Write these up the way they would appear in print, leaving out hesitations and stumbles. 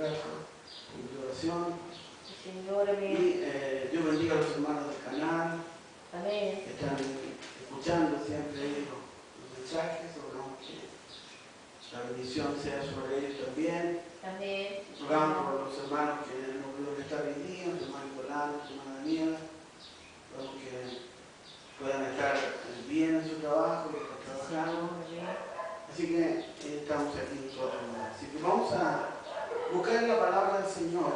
casa, en oración. Signore mi. Y Dios bendiga a los hermanos del canal. Amén. Que están escuchando siempre los mensajes. Rogamos que la bendición sea sobre ellos también. Amén. Rogamos por los hermanos que no pudieron estar hoy día, los hermanos Nicolás, los hermanos Daniela. Rogamos que puedan estar bien en su trabajo, que están trabajando. Así que estamos aquí nosotros. Así que vamos a buscar la palabra del Señor.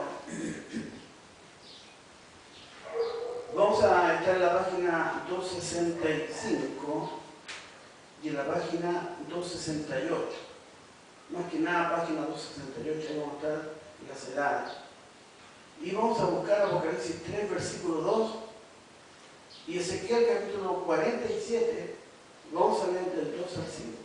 Vamos a estar en la página 265 y en la página 268. Más que nada, página 268, ahí vamos a estar en las edades. Y vamos a buscar Apocalipsis 3, versículo 2 y Ezequiel capítulo 47. Vamos a leer del 2 al 5.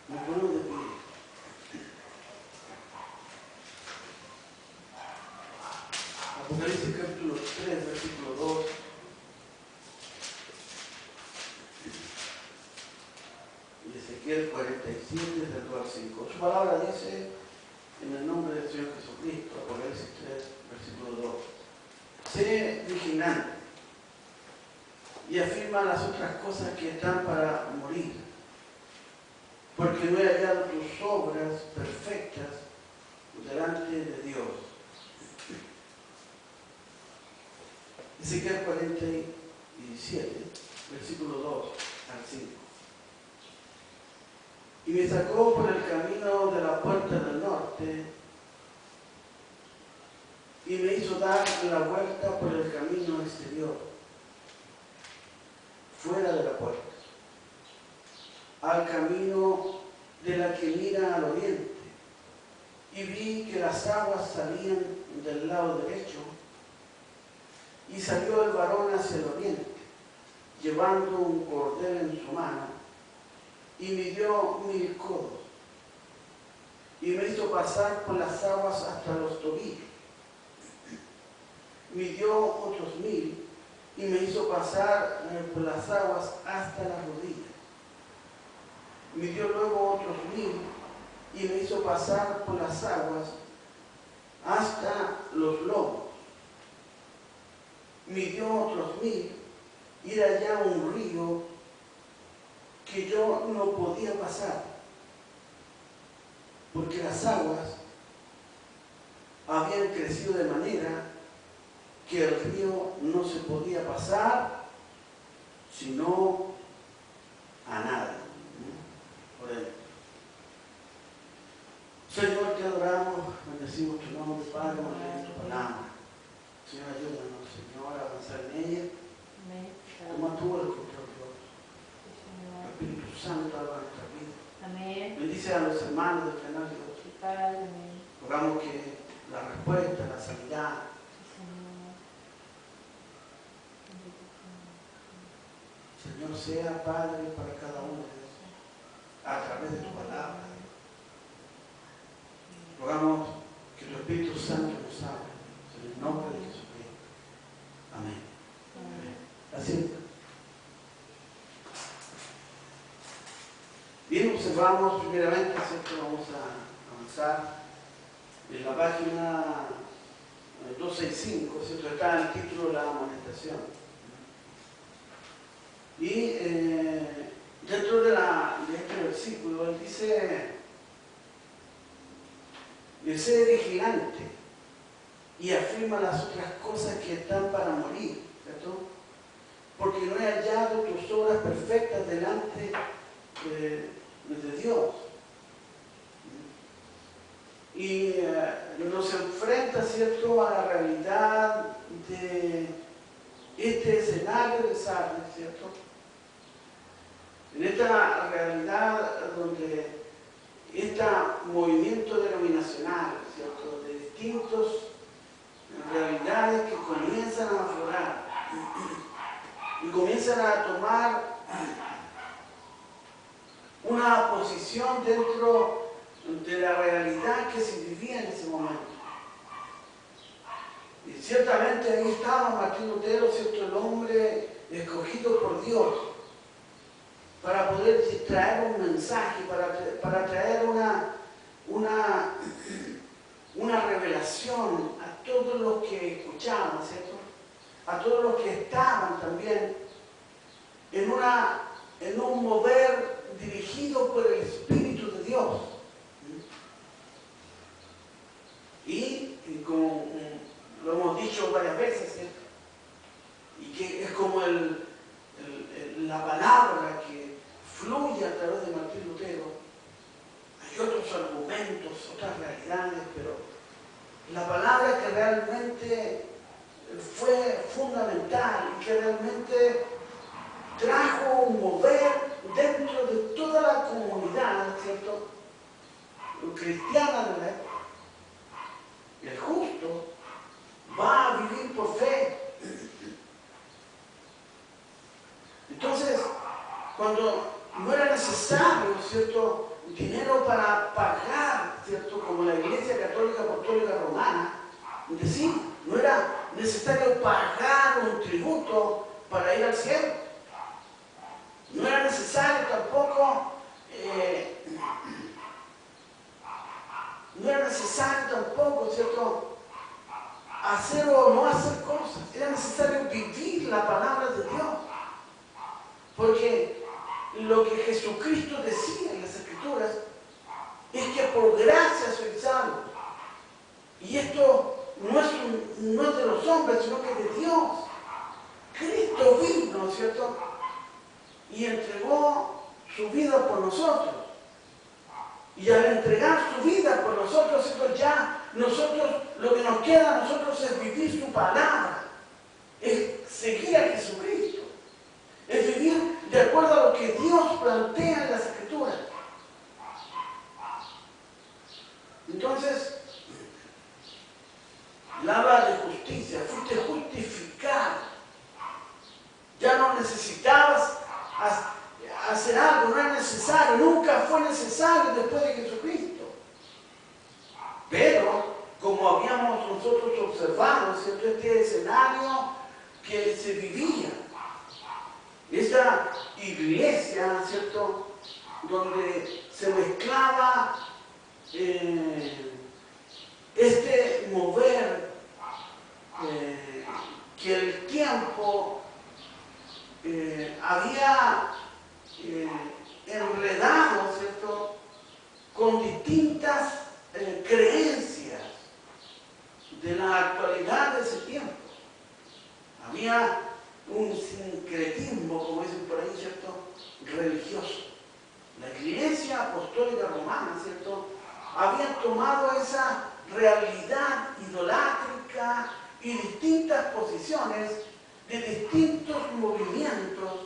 Me pongo de pie. Apocalipsis capítulo 3, versículo 2. Y Ezequiel 47, del 2 al 5. Su palabra dice, en el nombre del Señor Jesucristo, Apocalipsis 3, versículo 2. Sé vigilante y afirma las otras cosas que están para morir, porque no he hallado tus obras perfectas delante de Dios. Ezequiel 47, versículo 2 al 5. Y me sacó por el camino de la puerta del norte y me hizo dar la vuelta por el camino exterior, fuera de la puerta, al camino de la que mira al oriente, y vi que las aguas salían del lado derecho, y salió el varón hacia el oriente, llevando un cordel en su mano, y midió 1000 codos, y me hizo pasar por las aguas hasta los tobillos. Midió otros 1000, y me hizo pasar por las aguas hasta las rodillas. Midió luego otros 1000, y me hizo pasar por las aguas hasta los lomos. Midió otros 1000, y era allá un río que yo no podía pasar, porque las aguas habían crecido de manera que el río no se podía pasar sino a nada. Por él. Señor, te adoramos, bendecimos tu nombre, Padre, en tu palabra. Señor, ayúdanos, Señor, a avanzar en ella. Toma tú el control, Dios. El Espíritu Santo haga nuestra vida. Amén. Bendice a los hermanos del canal, Dios. Amén. Rogamos que la respuesta, la sanidad, Señor, sea Padre para cada uno de ellos, a través de tu palabra. Rogamos que tu Espíritu Santo nos hable, en el nombre de Jesucristo. Amén. Así. Bien, observamos primeramente, ¿cierto? Vamos a avanzar en la página 265, ¿cierto? Está el título de la amonestación. Y dentro de este versículo, él dice, sé vigilante y afirma las otras cosas que están para morir, ¿cierto? Porque no he hallado tus obras perfectas delante de Dios. Y nos enfrenta, ¿cierto?, a la realidad de este escenario de Sardes, ¿cierto? En esta realidad donde este movimiento denominacional, ¿cierto?, de distintas realidades que comienzan a aflorar y comienzan a tomar una posición dentro de la realidad que se vivía en ese momento. Y ciertamente ahí estaba Martín Lutero, ¿cierto? El hombre escogido por Dios para poder traer un mensaje, para traer una revelación a todos los que escuchaban, ¿cierto? A todos los que estaban también en un mover dirigido por el Espíritu de Dios. Y como lo hemos dicho varias veces, ¿cierto? Y que es como la palabra que fluye a través de Martín Lutero. Hay otros argumentos, otras realidades, pero la palabra que realmente fue fundamental y que realmente trajo un mover dentro de toda la comunidad, ¿cierto?, cristiana de la época. El justo va a vivir por fe. Entonces, cuando no era necesario, ¿cierto?, dinero para pagar, ¿cierto?, como la Iglesia Católica Apostólica Romana decía, no era necesario pagar un tributo para ir al cielo. No era necesario tampoco, ¿cierto?, hacer o no hacer cosas. Era necesario vivir la palabra de Dios. Porque lo que Jesucristo decía en las Escrituras es que por gracia soy salvo. Y esto no es de los hombres, sino que es de Dios. Cristo vino, ¿cierto?, y entregó su vida por nosotros. Y al entregar su vida por nosotros, ¿cierto?, ya nosotros, lo que nos queda a nosotros es vivir su palabra, es seguir a Jesucristo, es vivir de acuerdo a lo que Dios plantea en las Escrituras. Entonces, habla de justicia, fuiste justificado. Ya no necesitabas hacer algo, no era necesario, nunca fue necesario después de Jesucristo. Pero, como habíamos nosotros observado, ¿cierto?, este escenario que se vivía, esta iglesia, ¿cierto?, donde se mezclaba este mover que el tiempo había enredado, ¿cierto?, con distintas creencias de la actualidad de ese tiempo. Había un sincretismo, como dicen por ahí, ¿cierto?, religioso. La Iglesia Apostólica Romana, ¿cierto?, había tomado esa realidad idolátrica y distintas posiciones de distintos movimientos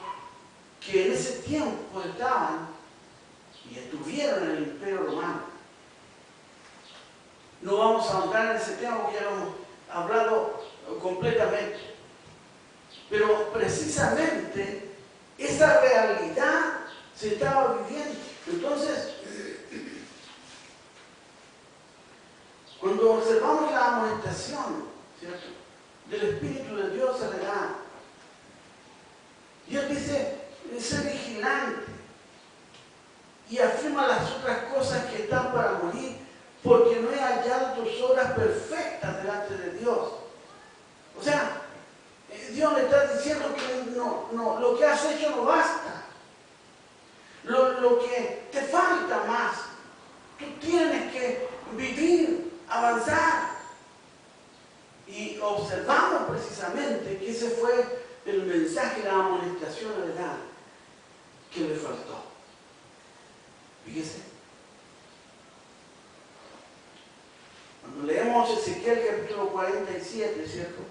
que en ese tiempo estaban y estuvieron en el Imperio Romano. No vamos a ahondar en ese tema porque ya lo hemos hablado completamente. Pero precisamente esa realidad se estaba viviendo. Entonces, cuando observamos la amonestación, ¿cierto?, del Espíritu de Dios se le da, Dios dice, sé vigilante, y afirma las otras cosas que están para morir, porque no he hallado tus obras perfectas delante de Dios. O sea, Dios le está diciendo que lo que has hecho no basta. Lo que te falta más. Tú tienes que vivir, avanzar. Y observamos precisamente que ese fue el mensaje, la amonestación a la edad que le faltó. Fíjese. Cuando leemos Ezequiel capítulo 47, ¿cierto?,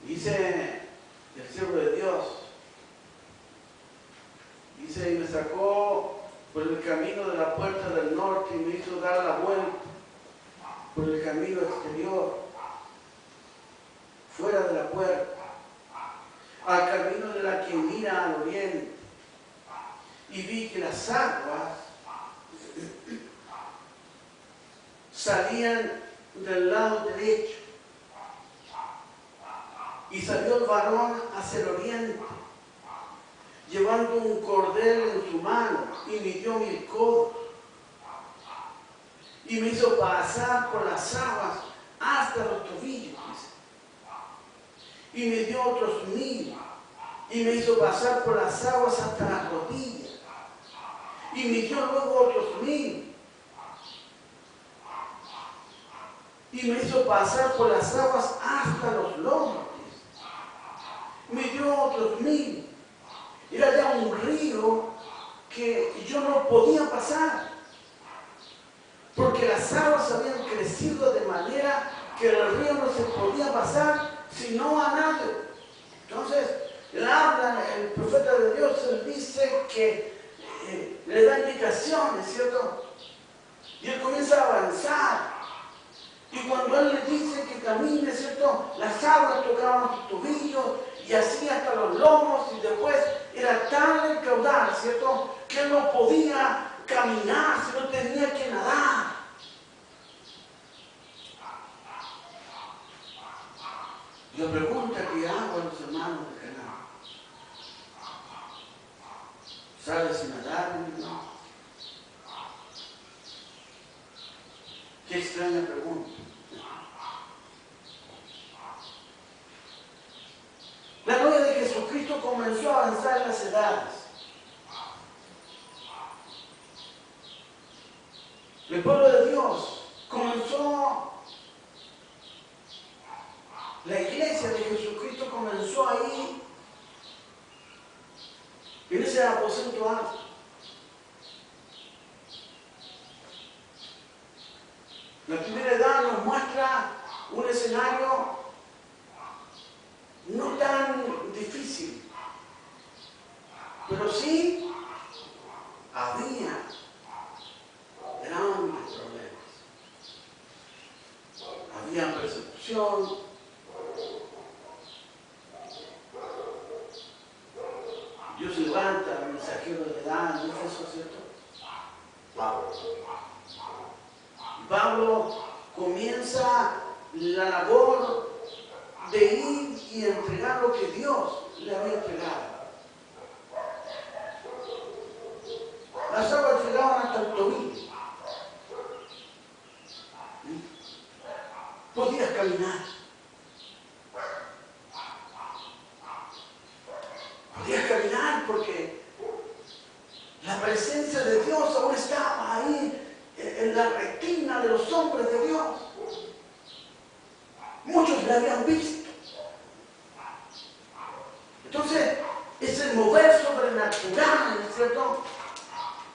dice el siervo de Dios, dice, y me sacó por el camino de la puerta del norte y me hizo dar la vuelta por el camino exterior, fuera de la puerta, al camino de la que mira al oriente. y vi que las aguas salían del lado derecho. Y salió el varón hacia el oriente, llevando un cordel en su mano, y midió 1000 codos. Y me hizo pasar por las aguas hasta los tobillos, dice. Y me dio otros 1000, y me hizo pasar por las aguas hasta las rodillas. Y me dio luego otros 1000. Y me hizo pasar por las aguas hasta los lomos. Me dio otros 1000. Era ya un río que yo no podía pasar, porque las aguas habían crecido de manera que el río no se podía pasar sino a nado. Entonces, él habla, el profeta de Dios, él dice que le da indicaciones, ¿cierto? Y él comienza a avanzar. Y cuando él le dice que camine, ¿cierto? Las aguas tocaban sus tobillos y así hasta los lomos, y después era tal el caudal, ¿cierto? Que él no podía caminar, sino tenía que nadar. Y la pregunta que hago a los hermanos de Canaán: ¿sabes nadar, mi hermano? Qué extraña pregunta. La novia de Jesucristo comenzó a avanzar en las edades. El pueblo de Dios comenzó, la iglesia de Jesucristo comenzó ahí, en ese aposento alto. La primera edad nos muestra un escenario no tan difícil, pero sí había grandes problemas. Había persecución, Dios levanta al mensajero de edad, ¿no es eso cierto? Pablo. Pablo comienza la labor de ir y entregar lo que Dios le había entregado. Las aguas llegaban hasta el tobillo. Podías caminar. Podías caminar porque la presencia de Dios aún estaba ahí en la retina de los hombres de Dios. Muchos la habían visto. Entonces, ese mover sobrenatural, ¿cierto?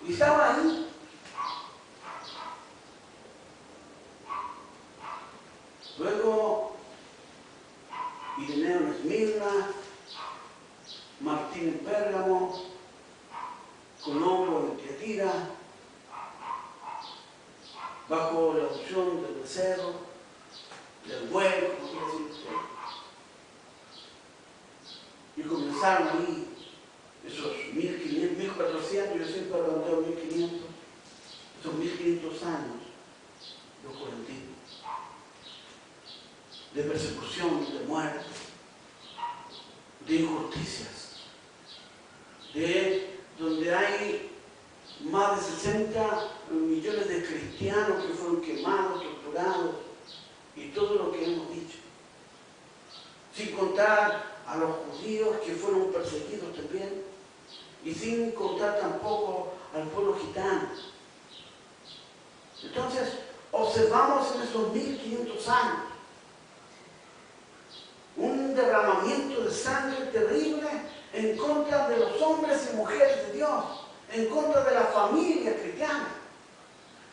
Y estaba ahí. Luego, Ireneo en Esmirna, Martín en Pérgamo, Colombo en Tiatira, bajo la unción del becerro, del buey, como quiere decir usted. Y comenzaron ahí esos 1500, 1400, yo siempre redondeo 1500, esos 1500 años de oscurantismo, de persecución, de muerte, de injusticias, de donde hay más de 60 millones de cristianos que fueron quemados, torturados y todo lo que hemos dicho. Sin contar a los judíos que fueron perseguidos también, y sin contar tampoco al pueblo gitano. Entonces, observamos en esos 1500 años un derramamiento de sangre terrible en contra de los hombres y mujeres de Dios, en contra de la familia cristiana.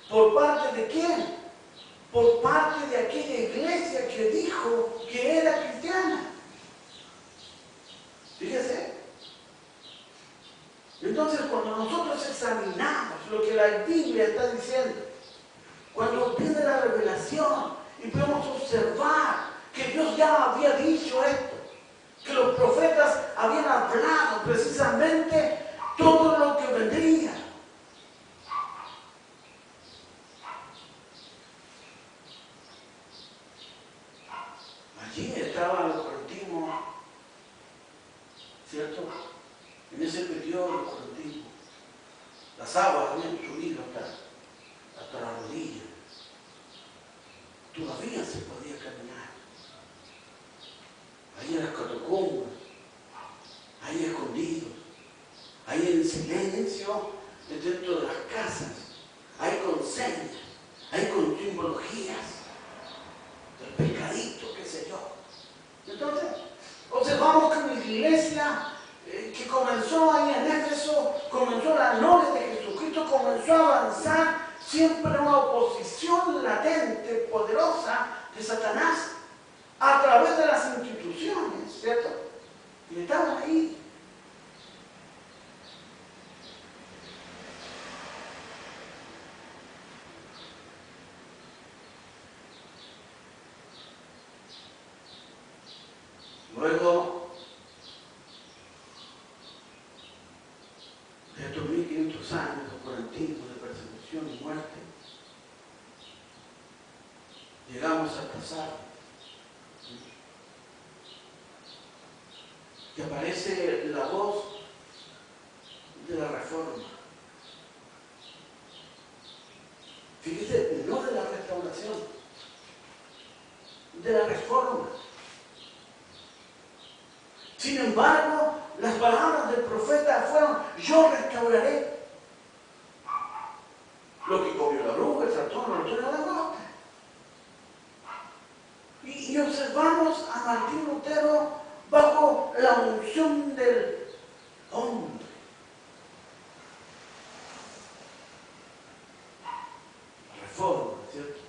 ¿Por parte de quién? Por parte de aquella iglesia que dijo que era cristiana. Fíjese. Entonces, cuando nosotros examinamos lo que la Biblia está diciendo, cuando viene la revelación y podemos observar que Dios ya había dicho esto, que los profetas habían hablado precisamente todo lo que vendría periodo correctivo, las aguas habían subido hasta la rodilla. Todavía se podía caminar. Ahí en las catacumbas, ahí escondidos, ahí en silencio, dentro de las casas, ahí con señas, ahí con simbologías, del pescadito, qué sé yo. Entonces, observamos que una iglesia que comenzó ahí en Éfeso, comenzó la gloria de Jesucristo, comenzó a avanzar siempre en una oposición latente, poderosa de Satanás, a través de las instituciones, ¿cierto? Y estaban ahí. Luego de estos 1500 años correntivos de persecución y muerte, llegamos al pasado. Y aparece la voz de la reforma. Fíjese, no de la restauración, de la reforma. Sin embargo, las palabras del profeta fueron: yo restauraré lo que comió la bruja, el saltón, la rotura, la langosta. Y observamos a Martín Lutero bajo la unción del hombre. Reforma, ¿cierto?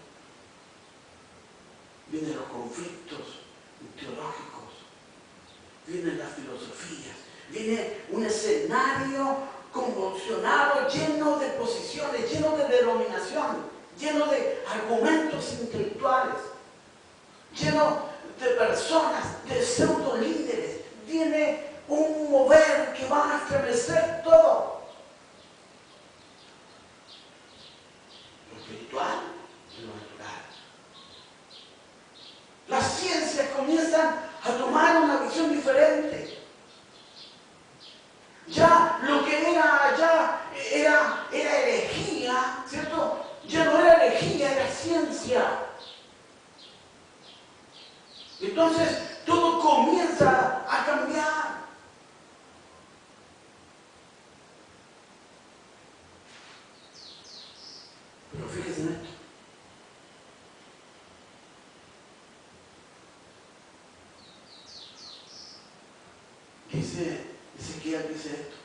Vienen los conflictos teológicos, vienen las filosofías, viene un escenario convulsionado, lleno de posiciones, lleno de denominaciones, lleno de argumentos intelectuales, lleno de personas, de pseudo líderes. Viene un mover que va a estremecer todo. Lo espiritual y lo natural. Las ciencias comienzan a tomar una visión diferente. Ya lo que era herejía, ¿cierto? Ya no era herejía, era ciencia. Entonces todo comienza a cambiar. Pero fíjense en esto. Dice Ezequiel, dice esto: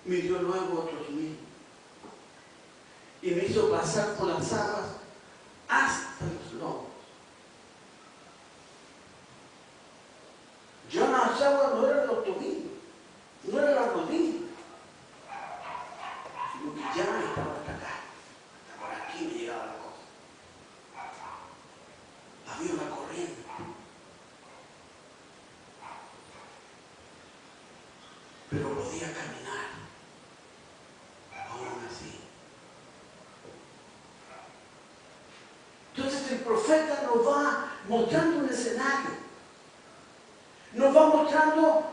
midió luego otros 1000 y me hizo pasar por las aguas hasta los lomos. Ya las aguas no eran los tobillos, no eran las rodillas, sino que ya estaba hasta acá, hasta por aquí me llegaba la cosa. Había una corriente. Pero podía caminar, aún así. Entonces el profeta nos va mostrando un escenario, nos va mostrando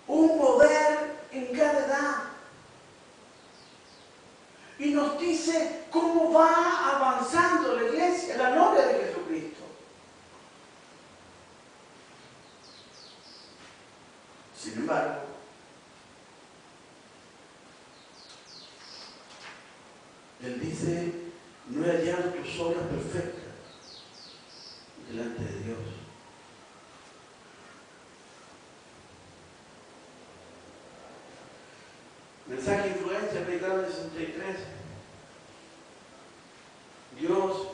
un mover en cada edad, y nos dice cómo va avanzando la iglesia, la novia de Jesucristo. Sin embargo, Él dice: no he hallado tus obras perfectas delante de Dios. Mensaje de influencia, predicado en el 63. Dios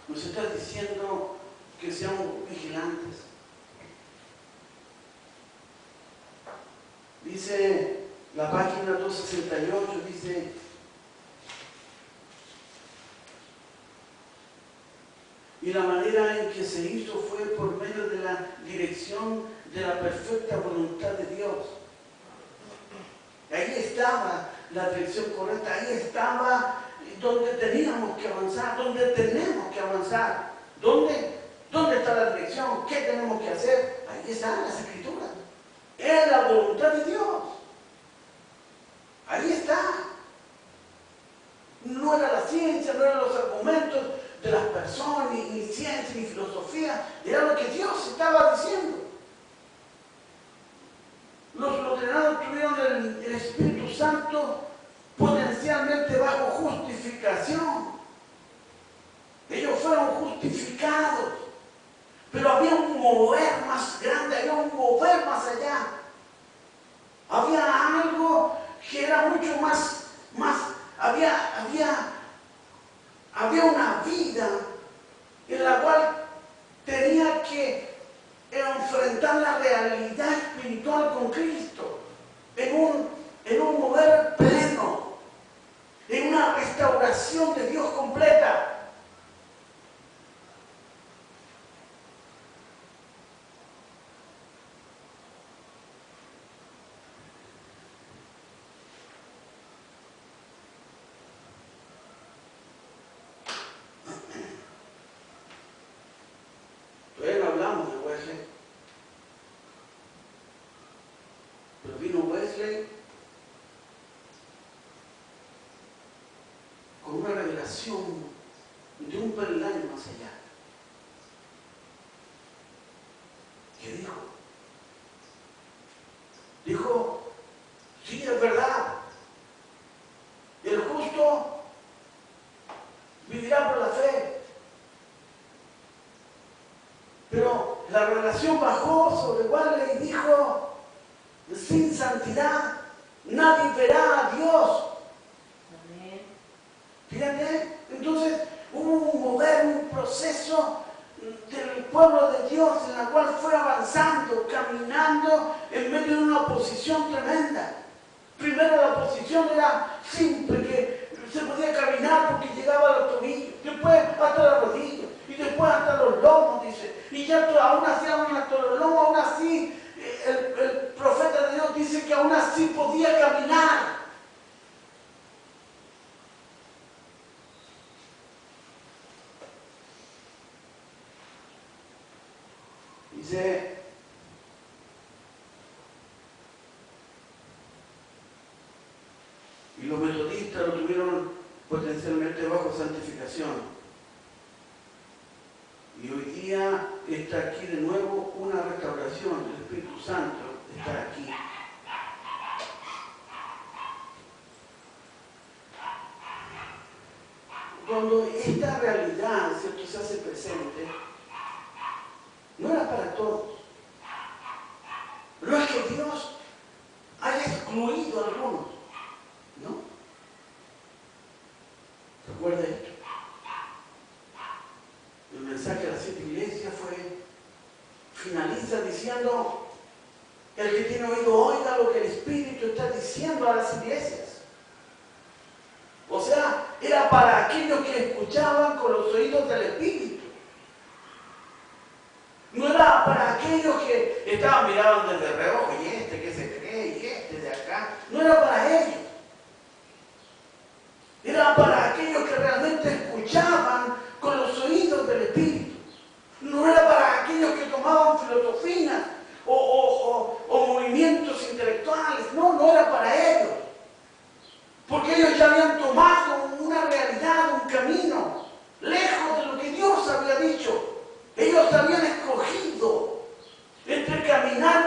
nos está diciendo que seamos vigilantes. Dice la página 268, dice: y la manera en que se hizo fue por medio de la dirección de la perfecta voluntad de Dios. Ahí estaba la dirección correcta, ahí estaba donde teníamos que avanzar, donde tenemos que avanzar. ¿Dónde? ¿Dónde está la dirección? ¿Qué tenemos que hacer? Ahí están las escrituras. Es la voluntad de Dios. Ahí está. No era la ciencia, no eran los argumentos de las personas, ni ciencia, ni filosofía. Era lo que Dios estaba diciendo. Los luteranos tuvieron el Espíritu Santo potencialmente bajo justificación. Ellos fueron justificados. Pero había un mover más grande, había un mover más allá. Había algo que era mucho más había una vida en la cual tenía que enfrentar la realidad espiritual con Cristo en un mover pleno, en una restauración de Dios completa. Todavía no hablamos de Wesley, pero vino Wesley con una revelación de un peldaño más allá. ¿Qué dijo? Dijo, sí, es verdad, el justo vivirá por la fe. Pero la revelación bajó sobre Wesley y dijo, sin santidad nadie verá a Dios. Amén. Fíjate, entonces hubo un mover, un proceso del pueblo de Dios en la cual fue avanzando, caminando en medio de una oposición tremenda. Primero la oposición era simple, que se podía caminar porque llegaba a los tobillos, después hasta las rodillas, y después hasta los lomos, dice. Y ya aún así, hasta los lomos, aún así, el profeta de Dios dice que aún así podía caminar. Dice, y los metodistas lo tuvieron potencialmente bajo santificación. Y hoy día está aquí de nuevo una restauración. El Espíritu Santo está aquí. Cuando esta realidad, ¿cierto?, se hace presente, no era para todos. No es que Dios haya excluido a algunos, ¿no? Recuerda esto. El mensaje de las 7 iglesias finaliza diciendo, el que tiene oído oiga lo que el Espíritu está diciendo a las iglesias. O sea, era para aquellos que escuchaban con los oídos del Espíritu. No era para aquellos que estaban mirando desde reojo, y este que se cree, y este de acá. No era para ellos. Era para aquellos que realmente escuchaban con los oídos del Espíritu. No era para aquellos que tomaban filosofía o movimientos intelectuales. No, no era para ellos. Porque ellos ya habían tomado una realidad, un camino, lejos de lo que Dios había dicho. Ellos habían escogido entre caminar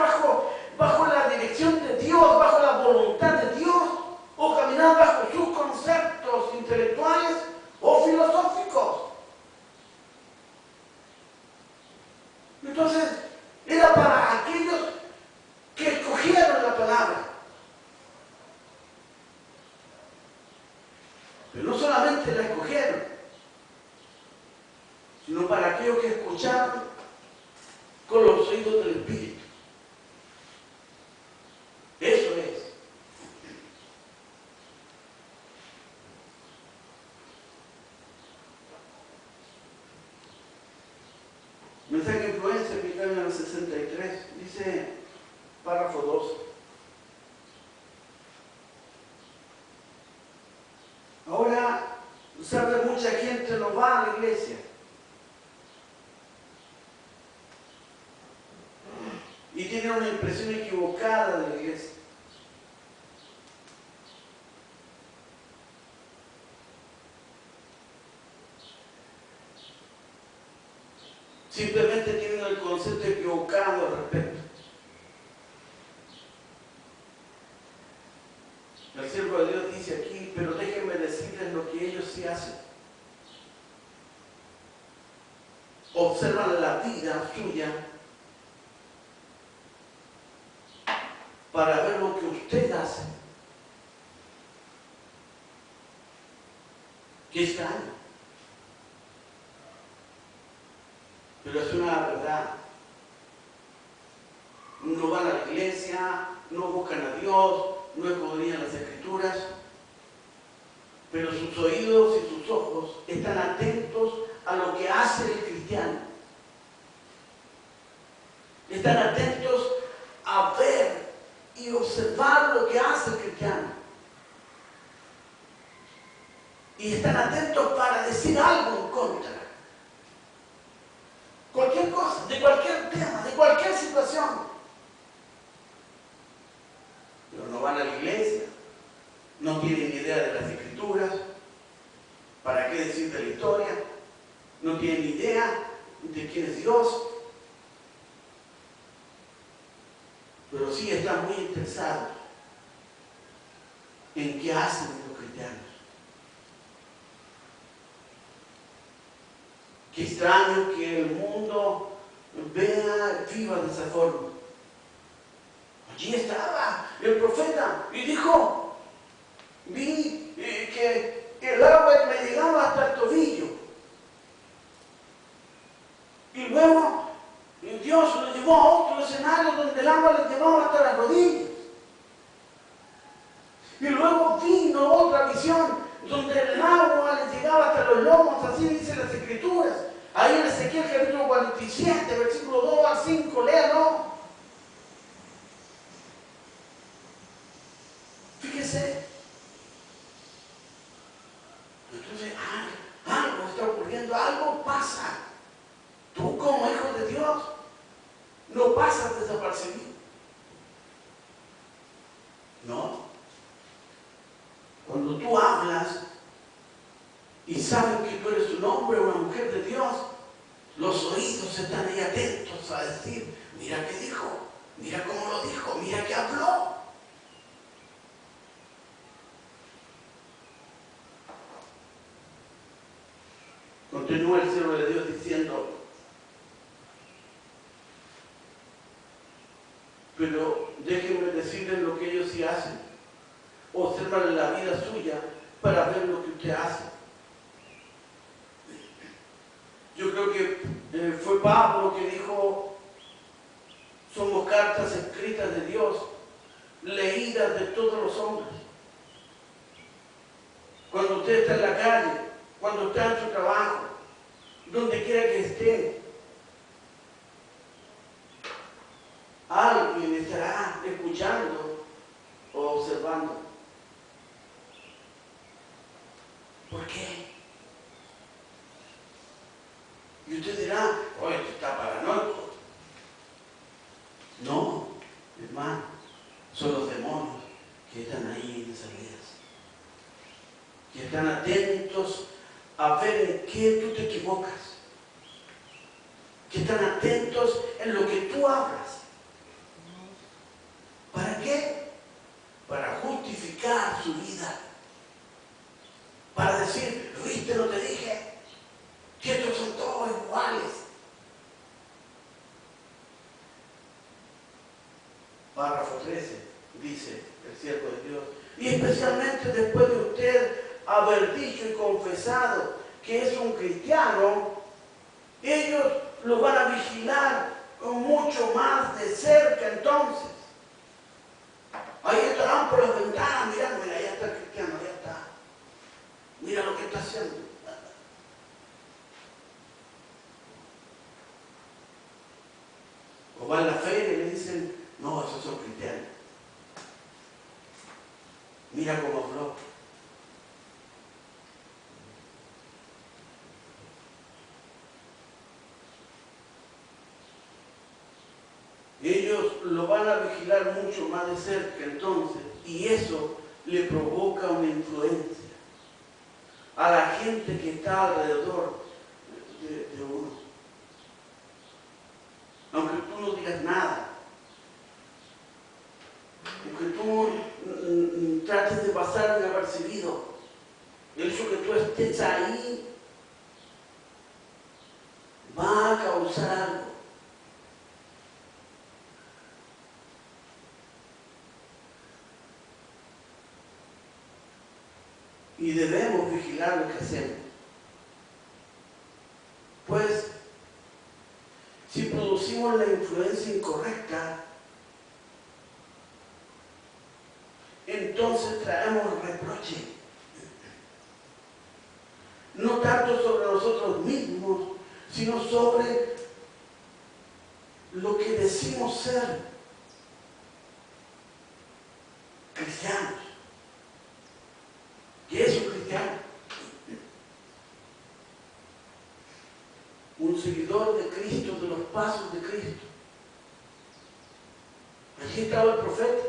bajo la dirección de Dios, bajo la voluntad de Dios, o caminar bajo sus conceptos intelectuales o filosóficos. Entonces, era para aquellos que escogieron la palabra. Pero no solamente la escogieron, sino para aquellos que escucharon con los oídos del Espíritu. Eso es. Mensaje de influencia, aplicado en el 63, dice, párrafo 2. Ahora, sabe, mucha gente no va a la iglesia. y tienen una impresión equivocada de la iglesia. Simplemente tienen el concepto equivocado al respecto. El siervo de Dios dice aquí, pero déjenme decirles lo que ellos sí hacen. Observan la vida suya para ver lo que usted hace. Qué extraño. Pero es una verdad. No van a la iglesia, no buscan a Dios, no escudriñan las Escrituras, pero sus oídos y sus ojos están atentos a lo que hace el cristiano. Están atentos a ver y observar lo que hace el cristiano. Y están atentos para decir algo en contra. Cualquier cosa, de cualquier tema, de cualquier situación. Pero no van a la iglesia, no tienen idea de las Escrituras, ¿para qué decir de la historia? No tienen idea de quién es Dios. Pero sí están muy interesados en qué hacen los cristianos. Qué extraño que el mundo viva de esa forma. Allí estaba el profeta y dijo, vi que el agua me llegaba hasta el tobillo. Y luego Dios lo llevó a otro escenario donde el agua le llevaba hasta las rodillas. Y luego vino otra visión donde el agua le llegaba hasta los lomos, así dicen las Escrituras. Ahí en Ezequiel capítulo 47, versículo 2 al 5, léalo. Fíjese. Entonces, algo está ocurriendo, algo pasa. Tú como hijo de Dios no pasas desapercibido. No. Cuando tú hablas y saben que tú eres un hombre o una mujer de Dios, los oídos están ahí atentos a decir, mira qué dijo, mira cómo lo dijo, mira qué habló. Continúa el siervo de Dios diciendo, pero déjenme decirles lo que ellos sí hacen. Observan la vida suya para ver lo que usted hace. Yo creo que fue Pablo que dijo, somos cartas escritas de Dios, leídas de todos los hombres. Cuando usted está en la calle, cuando está en su trabajo, donde quiera que esté, alguien estará escuchando o observando. ¿Por qué? Y usted dirá, oye, esto está paranoico. No, hermano, son los demonios que están ahí en esas vidas. Que están atentos a ver en qué tú te equivocas. Que están atentos en lo que tú hablas. ¿Para qué? Para justificar su vida. Para decir, ¿viste lo que dije? Que estos son todos iguales. Párrafo 13, dice el siervo de Dios. Y especialmente después de usted haber dicho y confesado que es un cristiano, ellos lo van a vigilar mucho más de cerca entonces. Ahí estarán por las ventanas mirando, mira, allá está el cristiano, allá está. Mira lo que está haciendo. O va a la feria y le dicen, no, esos son cristianos. Mira cómo habló. ellos lo van a vigilar mucho más de cerca entonces, y eso le provoca una influencia a la gente que está alrededor de uno. Aunque tú no digas nada, aunque tú trates de pasar inapercibido, el hecho que tú estés ahí va a causar algo. Y debemos vigilar lo que hacemos. Pues, si producimos la influencia incorrecta, entonces traemos reproche. No tanto sobre nosotros mismos, sino sobre lo que decimos ser cristianos. ¿Qué es un cristiano? Un seguidor de Cristo, de los pasos de Cristo. Allí estaba el profeta.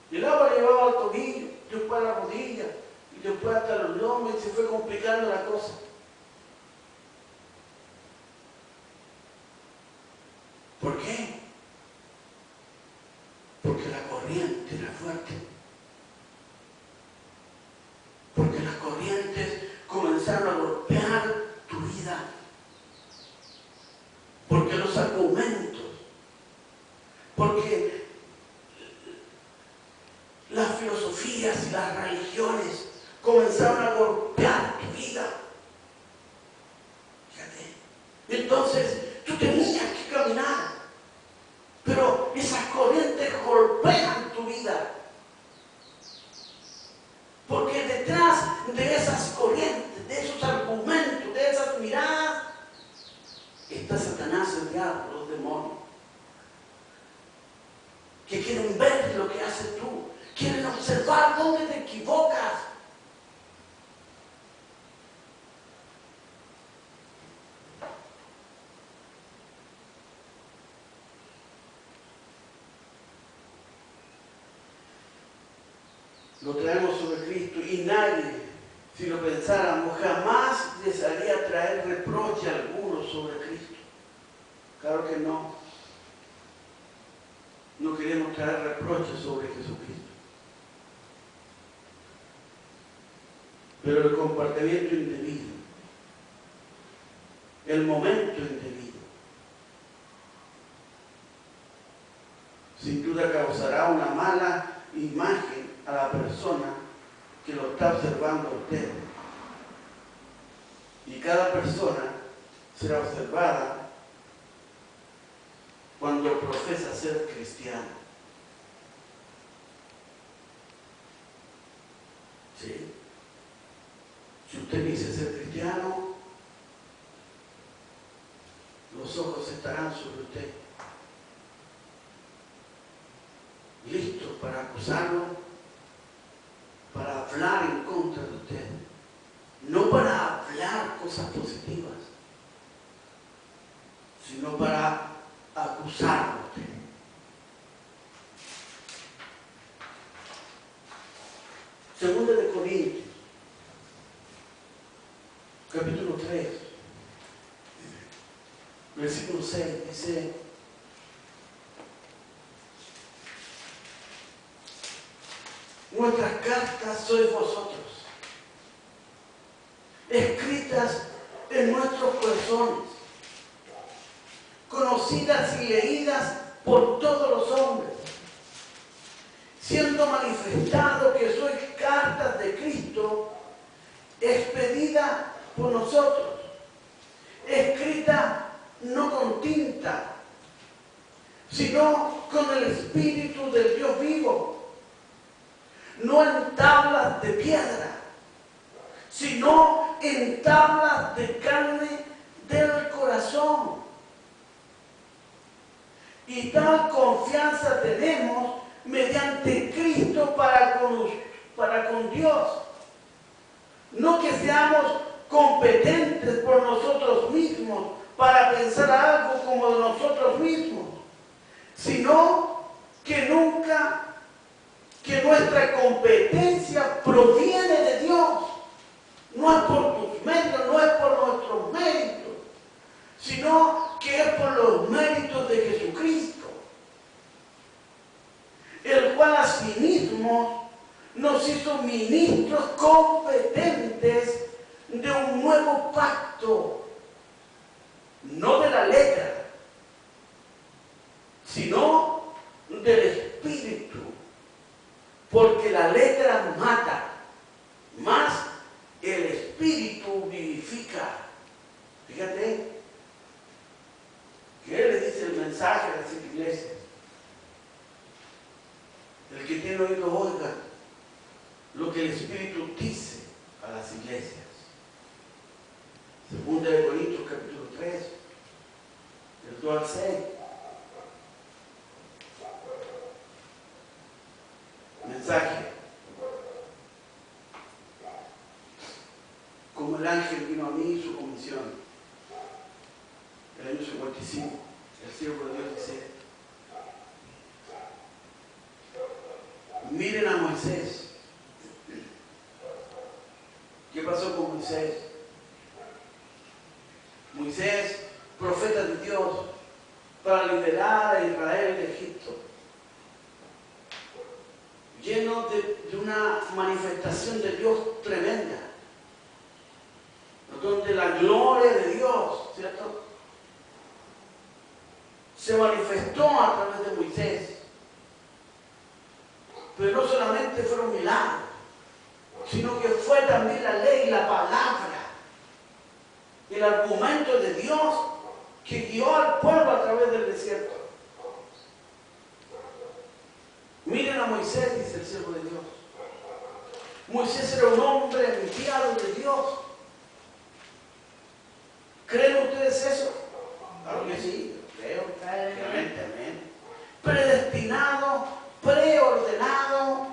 Y el agua llevaba al tobillo, después a la rodilla, y después hasta los lomos, y se fue complicando la cosa. ¿Por qué? Porque la corriente era fuerte. Porque las corrientes comenzaron a golpear tu vida. Porque los argumentos, porque las filosofías y las religiones comenzaron a golpear tu vida. Fíjate. Entonces, tú tenías que caminar, pero esas corrientes golpean tu vida. Porque detrás de esas corrientes, de esos argumentos, de esas miradas, está Satanás, el diablo, los demonios, que quieren ver lo que haces tú, quieren observar dónde te equivocas. Lo traemos sobre Cristo y nadie, si lo pensáramos, jamás desearía traer reproche alguno sobre Cristo. Claro que no. No queremos traer reproches sobre Jesucristo. Pero el comportamiento indebido, el momento indebido, sin duda causará una mala imagen a la persona que lo está observando a usted. Y cada persona será observada cuando profesa ser cristiano. ¿Sí? Si usted dice ser cristiano, los ojos estarán sobre usted, listos para acusarlo, para hablar en contra de usted, no para hablar cosas positivas, sino para acusarlo a usted. Segunda de Corintios, capítulo 3, versículo 6, dice: nuestras cartas sois vosotros, escritas en nuestros corazones, conocidas y leídas por todos los hombres, siendo manifestado que sois cartas de Cristo, expedida por nosotros, escrita no con tinta, sino con el Espíritu del Dios vivo, no en tablas de piedra, sino en tablas de carne del corazón. Y tal confianza tenemos mediante Cristo para con Dios. No que seamos competentes por nosotros mismos para pensar algo como de nosotros mismos, sino que nunca, que nuestra competencia proviene de Dios. No es por tus méritos, no es por nuestros méritos, sino que es por los méritos de Jesucristo, el cual asimismo nos hizo ministros competentes de un nuevo pacto, no de la letra, sino del Espíritu, porque la letra mata, mas el Espíritu vivifica. Fíjate, ¿qué le dice el mensaje a las iglesias? El que tiene oído oiga lo que el Espíritu dice a las iglesias. Segunda de Corintios capítulo 3, del 2 al 6. Mensaje. Como el ángel vino a mí, su comisión. El año 55, el siervo de Dios dice: miren a Moisés. ¿Qué pasó con Moisés? Moisés, profeta de Dios, para liberar a Israel de Egipto, lleno de una manifestación de Dios tremenda, donde la gloria de Dios, ¿cierto?, se manifestó a través de Moisés. Pero no solamente fueron milagros, sino que fue también la ley, la palabra, el argumento de Dios que guió al pueblo a través del desierto. Miren a Moisés, dice el siervo de Dios. Moisés era un hombre enviado de Dios. ¿Creen ustedes eso? Claro que sí, creo. Obviamente, amén. Predestinado, preordenado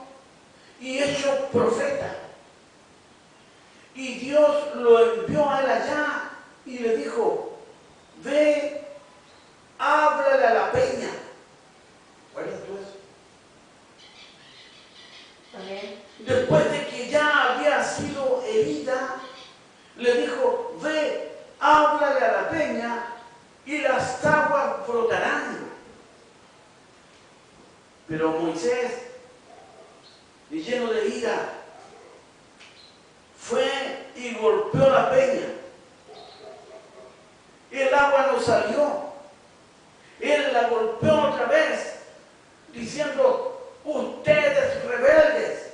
y hecho profeta. Y Dios lo envió a él allá y le dijo: ve, háblale a la peña. ¿Recuerdas tú eso? Amén. Después de que ya había sido herida, le dijo: ve, háblale a la peña y las aguas brotarán. Pero Moisés, lleno de ira, fue y golpeó la peña. El agua no salió. Él la golpeó otra vez, diciendo: ustedes rebeldes,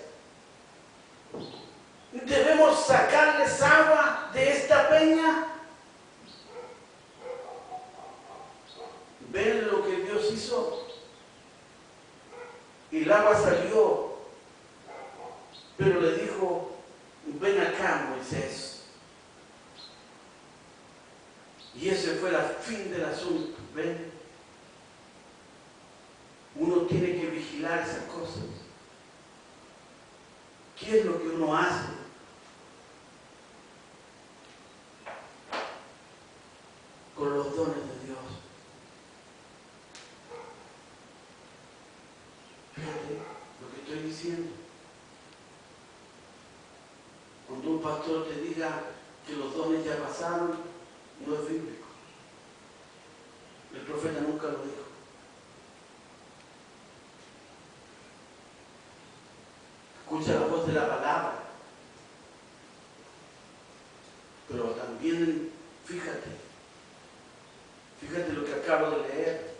¿debemos sacarles agua de esta peña? ¿Ven lo que Dios hizo? Y el agua salió, pero le dijo: ven acá, Moisés. Y ese fue el fin del asunto. ¿Ven? Uno tiene que vigilar esas cosas. ¿Qué es lo que uno hace? Con los dones de Dios. Fíjate lo que estoy diciendo. Cuando un pastor te diga que los dones ya pasaron, no es bíblico. El profeta nunca lo dijo. Escucha la voz de la palabra. Pero también, fíjate lo que acabo de leer.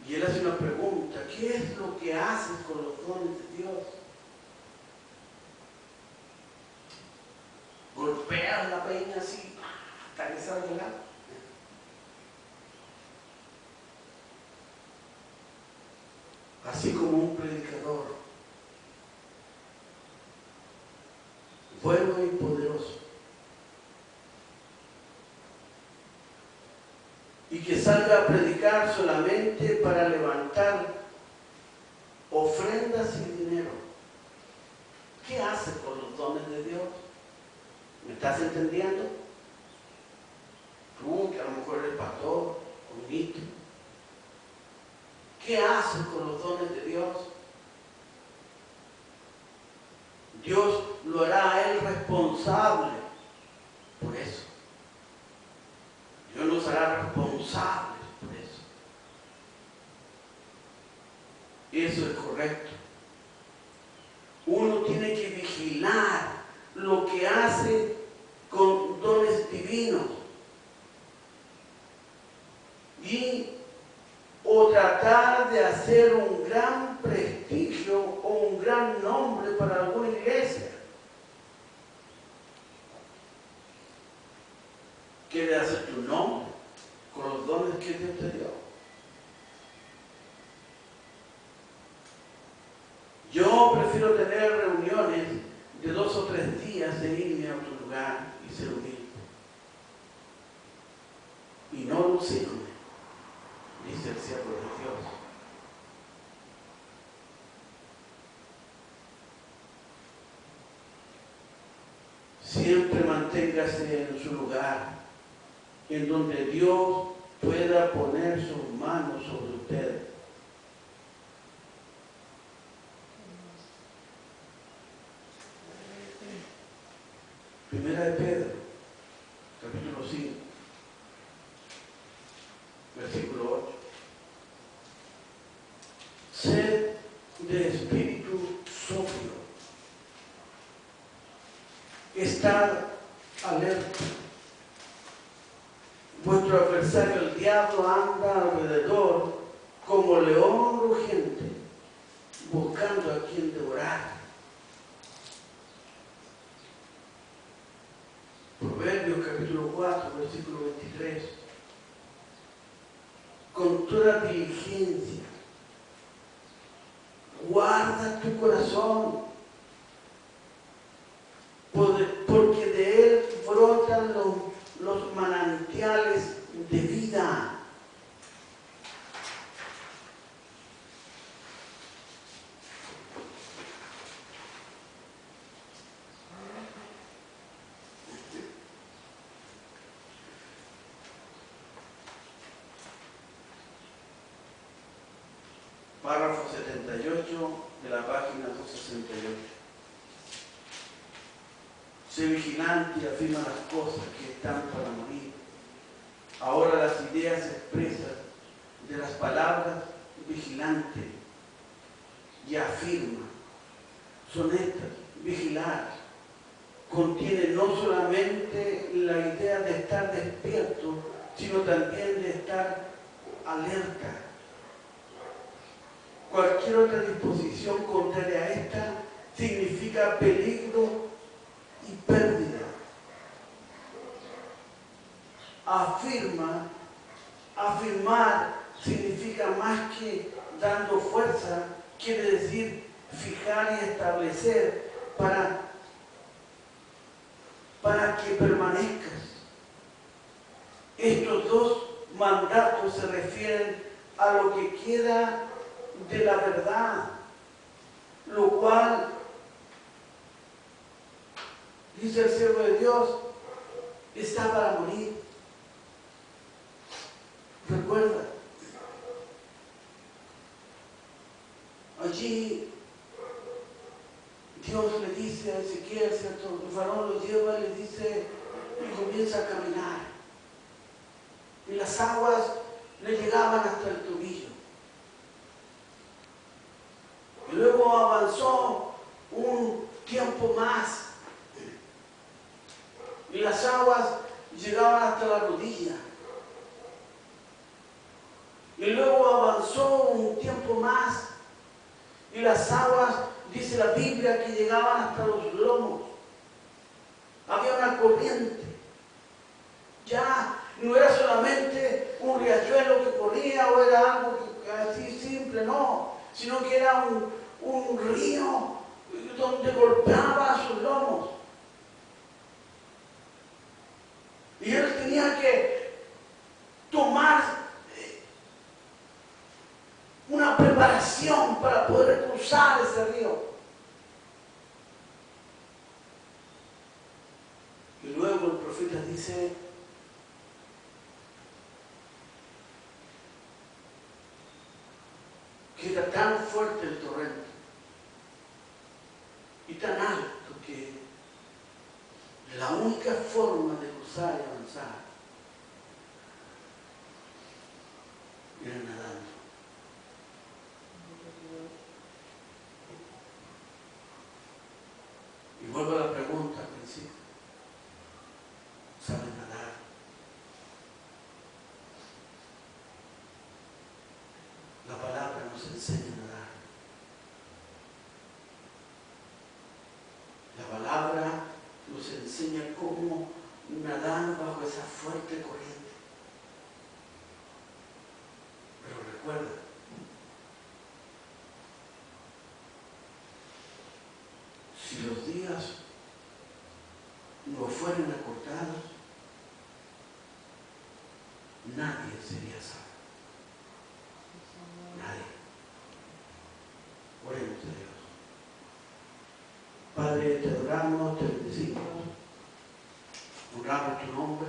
Y él hace una pregunta: ¿qué es lo que haces con los dones de Dios? Golpeas la peña así hasta que salga el agua. Así como un predicador bueno y poderoso, y que salga a predicar solamente para levantar ofrendas y dinero, ¿qué hace con los dones de Dios? ¿Me estás entendiendo? Tú, que a lo mejor eres pastor, bonito. ¿Qué haces con los dones de Dios? Dios lo hará a él responsable por eso. Dios nos hará responsables por eso. Eso es correcto. Uno tiene que vigilar lo que hace con dones divinos y o tratar de hacer un gran prestigio o un gran nombre para alguna iglesia. ¿Quieres hacer tu nombre con los dones que Dios te dio? Yo prefiero tener reuniones de 2 o 3 días de irme a otro lugar y ser humilde. Y no lucirme, dice el siervo de Dios. Siempre manténgase en su lugar, en donde Dios pueda poner sus manos sobre usted. Primera de Pedro, capítulo 5, versículo 8. Sed de espíritu sobrio, estar alerta. Vuestro adversario el diablo anda alrededor como león rugiente, buscando a quien devorar. Proverbios capítulo 4, versículo 23. Con toda diligencia, guarda tu corazón, porque de él brotan los manantiales de vida. Párrafo 78 de la página 268. Sé vigilante y afirma las cosas que están para morir. Ahora las ideas expresas de las palabras vigilante y afirma son estas: vigilar contiene no solamente la idea de estar despierto, sino también de estar alerta. Cualquier otra disposición contraria a esta significa peligro y pérdida. Afirmar significa más que dando fuerza, quiere decir fijar y establecer para que permanezcas. Estos dos mandatos se refieren a lo que queda de la verdad, lo cual, dice el siervo de Dios, está para morir. Recuerda, allí Dios le dice a Ezequiel, ¿cierto? El faraón lo lleva y le dice, y comienza a caminar. Y las aguas le llegaban hasta el tobillo. Y luego avanzó un tiempo más. Y las aguas llegaban hasta la rodilla. Y luego avanzó un tiempo más. Y las aguas, dice la Biblia, que llegaban hasta los lomos. Había una corriente. Ya no era solamente un riachuelo que corría o era algo así simple, no. Sino que era un río donde golpeaba sus lomos. Y él tenía que tomar una preparación para poder cruzar ese río. Y luego el profeta dice, que era tan fuerte el torrente y tan alto que la única forma de cruzar y avanzar era nadando. Y vuelvo a la pregunta al principio. ¿Saben nadar? La palabra nos enseña a nadar. La palabra nos enseña cómo nadar bajo esa fuerte corriente. Pero recuerda, si los días no fueran acortados, nadie sería salvo. Nadie. Oremos a Dios. Padre, te adoramos, te bendecimos. Honramos tu nombre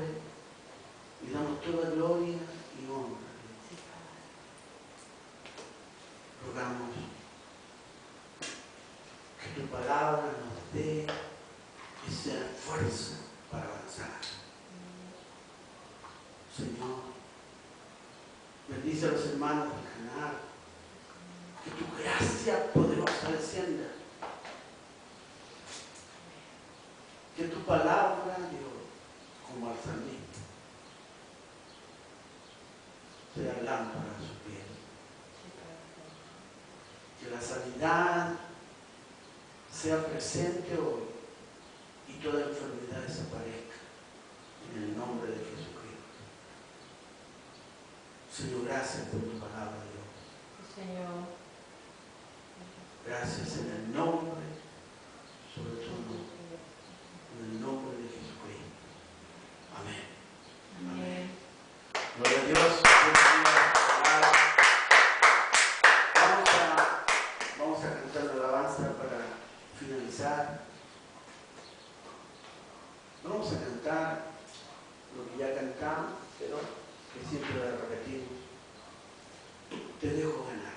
y damos toda gloria y honra. Rogamos que tu palabra nos dé esa fuerza para avanzar. Señor, bendice a los hermanos del canal, que tu gracia poderosa descienda, que tu palabra, Dios, como al salmista, sea lámpara a sus pies, que la sanidad sea presente hoy y toda enfermedad desaparezca en el nombre de Jesucristo. Señor, gracias por tu palabra, Dios. Señor. Gracias en el nombre, sobre tu nombre, en el nombre de Jesucristo. Amén. Amén. Gloria a Dios. Vamos a cantar la alabanza para finalizar. No vamos a cantar lo que ya cantamos, pero que siempre la repetimos. Te dejo ganar.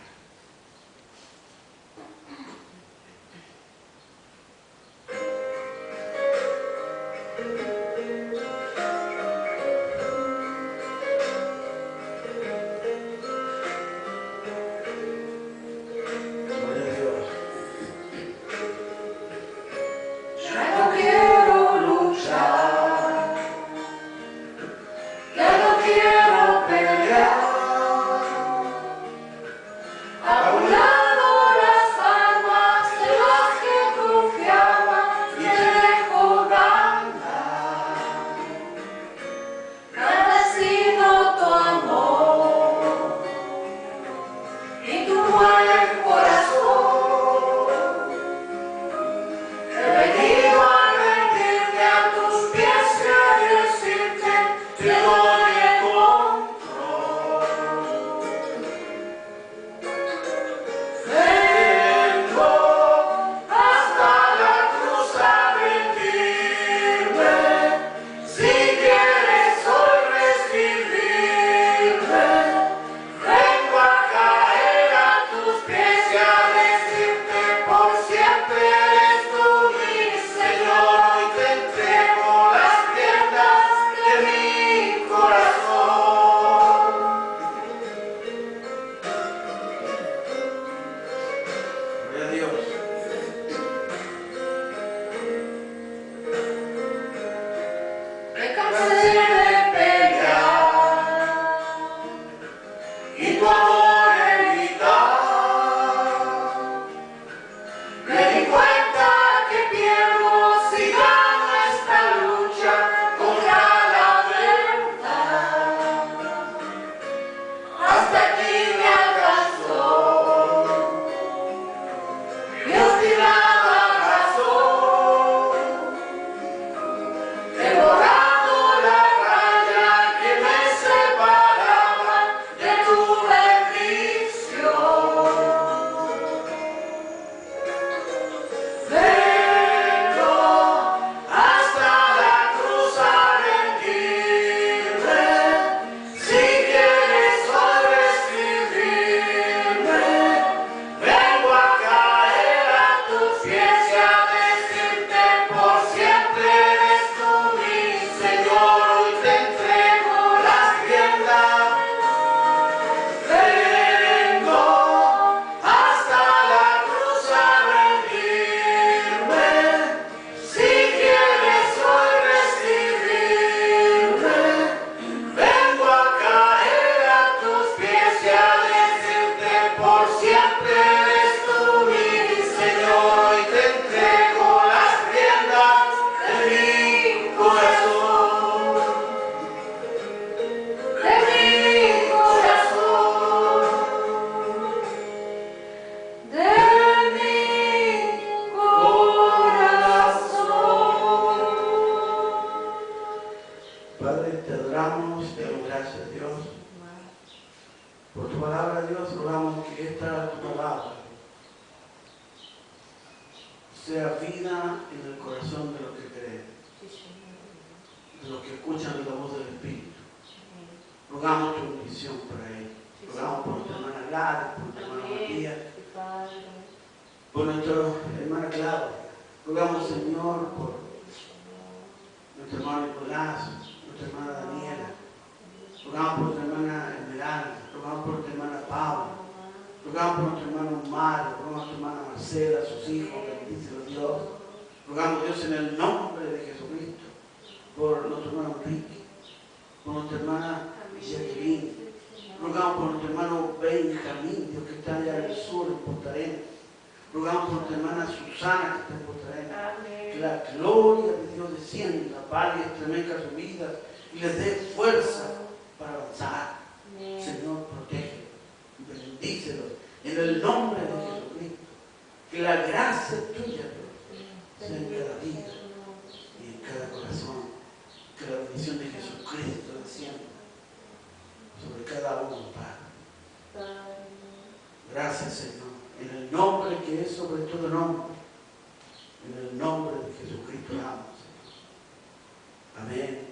damos gracias a Dios por tu palabra, Dios. Rogamos que esta tu palabra sea vida en el corazón de los que creen, de los que escuchan la voz del Espíritu. Rogamos tu bendición para ellos. Rogamos por nuestra hermana Gladys, por nuestra hermana Matías, por nuestra hermana Claudia. Rogamos, Señor, por nuestro hermano Nicolás, nuestra hermana Daniela. Rogamos por nuestra hermana Esmeralda. Rogamos por nuestra hermana Paula. Rogamos por nuestro hermano Mario. Rogamos por nuestra hermana Marcela, sus hijos. Bendícelos, Dios. Rogamos, Dios, en el nombre de Jesucristo, por nuestro hermano Enrique, por nuestra hermana Jacqueline. Rogamos por nuestro hermano Benjamín, Dios, que está allá en el sur, en Punta Arenas. Rogamos por nuestra hermana Susana, que está en Punta Arenas. Que la gloria de Dios descienda, Padre, y estremezca su vida y les dé fuerza para avanzar. Señor, protege, bendícelos en el nombre de Jesucristo. Que la gracia tuya, Dios, sea en cada vida y en cada corazón. Que la bendición de Jesucristo descienda sobre cada uno, Padre. Gracias, Señor, en el nombre que es sobre todo nombre, en el nombre de Jesucristo oramos, Señor. Amén.